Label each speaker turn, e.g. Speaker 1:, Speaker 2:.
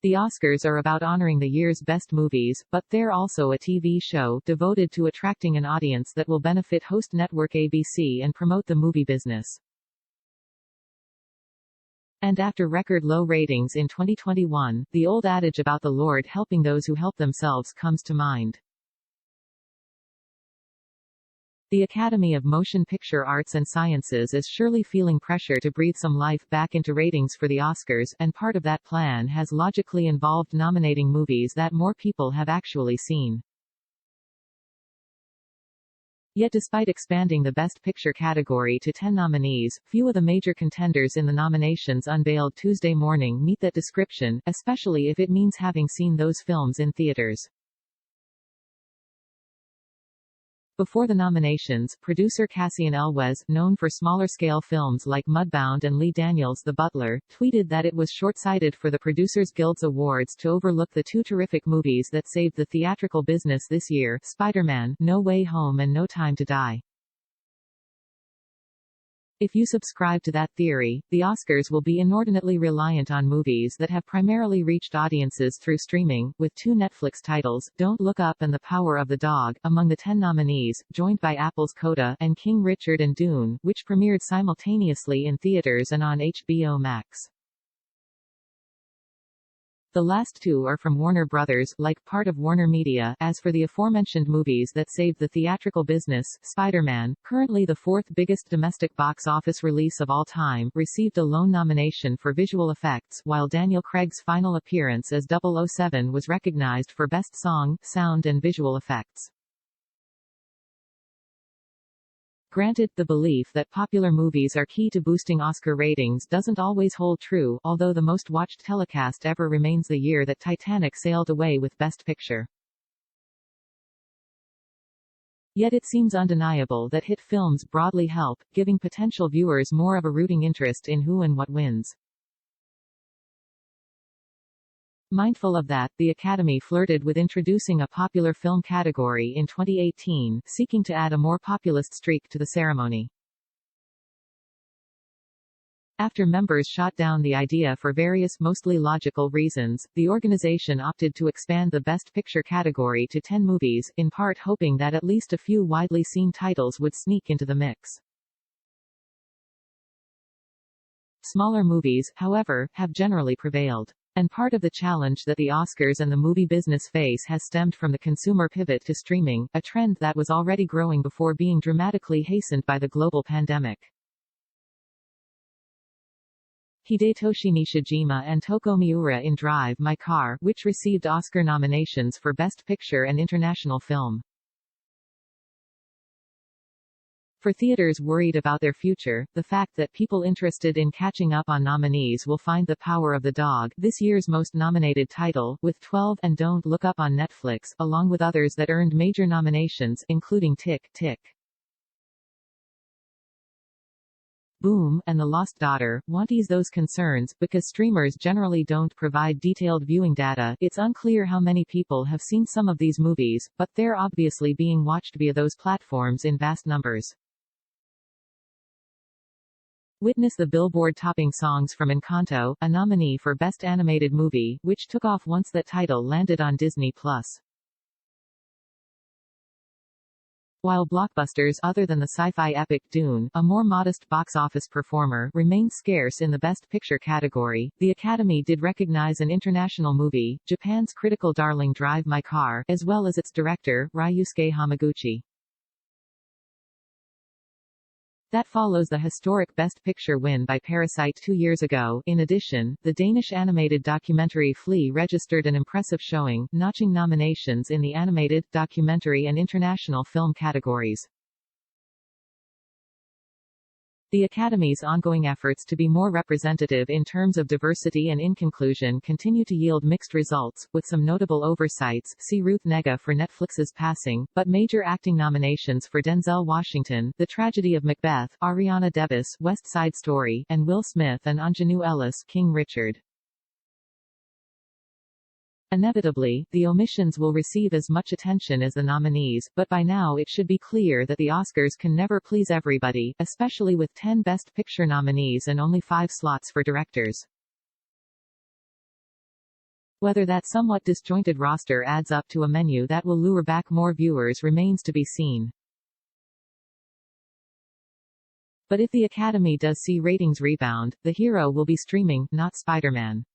Speaker 1: The Oscars are about honoring the year's best movies, but they're also a TV show devoted to attracting an audience that will benefit host network ABC and promote the movie business. And after record low ratings in 2021, the old adage about the Lord helping those who help themselves comes to mind. The Academy of Motion Picture Arts and Sciences is surely feeling pressure to breathe some life back into ratings for the Oscars, and part of that plan has logically involved nominating movies that more people have actually seen. Yet despite expanding the Best Picture category to 10 nominees, few of the major contenders in the nominations unveiled Tuesday morning meet that description, especially if it means having seen those films in theaters. Before the nominations, producer Cassian Elwes, known for smaller-scale films like Mudbound and Lee Daniels' The Butler, tweeted that it was short-sighted for the Producers Guild's awards to overlook the two terrific movies that saved the theatrical business this year, Spider-Man: No Way Home and No Time to Die. If you subscribe to that theory, the Oscars will be inordinately reliant on movies that have primarily reached audiences through streaming, with two Netflix titles, Don't Look Up and The Power of the Dog, among the 10 nominees, joined by Apple's Coda, and King Richard and Dune, which premiered simultaneously in theaters and on HBO Max. The last two are from Warner Brothers, like part of Warner Media. As for the aforementioned movies that saved the theatrical business, Spider-Man, currently the fourth biggest domestic box office release of all time, received a lone nomination for visual effects, while Daniel Craig's final appearance as 007 was recognized for Best Song, Sound and Visual Effects. Granted, the belief that popular movies are key to boosting Oscar ratings doesn't always hold true, although the most watched telecast ever remains the year that Titanic sailed away with Best Picture. Yet it seems undeniable that hit films broadly help, giving potential viewers more of a rooting interest in who and what wins. Mindful of that, the Academy flirted with introducing a popular film category in 2018, seeking to add a more populist streak to the ceremony. After members shot down the idea for various mostly logical reasons, the organization opted to expand the Best Picture category to 10 movies, in part hoping that at least a few widely seen titles would sneak into the mix. Smaller movies, however, have generally prevailed. And part of the challenge that the Oscars and the movie business face has stemmed from the consumer pivot to streaming, a trend that was already growing before being dramatically hastened by the global pandemic. Hidetoshi Nishijima and Toko Miura in Drive My Car, which received Oscar nominations for Best Picture and International Film. For theaters worried about their future, the fact that people interested in catching up on nominees will find The Power of the Dog, this year's most nominated title, with 12, and Don't Look Up on Netflix, along with others that earned major nominations, including Tick, Tick, Boom, and The Lost Daughter, won't ease those concerns, because streamers generally don't provide detailed viewing data. It's unclear how many people have seen some of these movies, but they're obviously being watched via those platforms in vast numbers. Witness the Billboard-topping songs from Encanto, a nominee for Best Animated Movie, which took off once that title landed on Disney+. While blockbusters other than the sci-fi epic Dune, a more modest box office performer, remained scarce in the Best Picture category, the Academy did recognize an international movie, Japan's critical darling Drive My Car, as well as its director, Ryusuke Hamaguchi. That follows the historic Best Picture win by Parasite 2 years ago. In addition, the Danish animated documentary Flea registered an impressive showing, notching nominations in the animated, documentary and international film categories. The Academy's ongoing efforts to be more representative in terms of diversity and in conclusion continue to yield mixed results, with some notable oversights, see Ruth Negga for Netflix's Passing, but major acting nominations for Denzel Washington, The Tragedy of Macbeth, Ariana DeBose, West Side Story, and Will Smith and Anjanou Ellis, King Richard. Inevitably, the omissions will receive as much attention as the nominees, but by now it should be clear that the Oscars can never please everybody, especially with 10 Best Picture nominees and only 5 slots for directors. Whether that somewhat disjointed roster adds up to a menu that will lure back more viewers remains to be seen. But if the Academy does see ratings rebound, the hero will be streaming, not Spider-Man.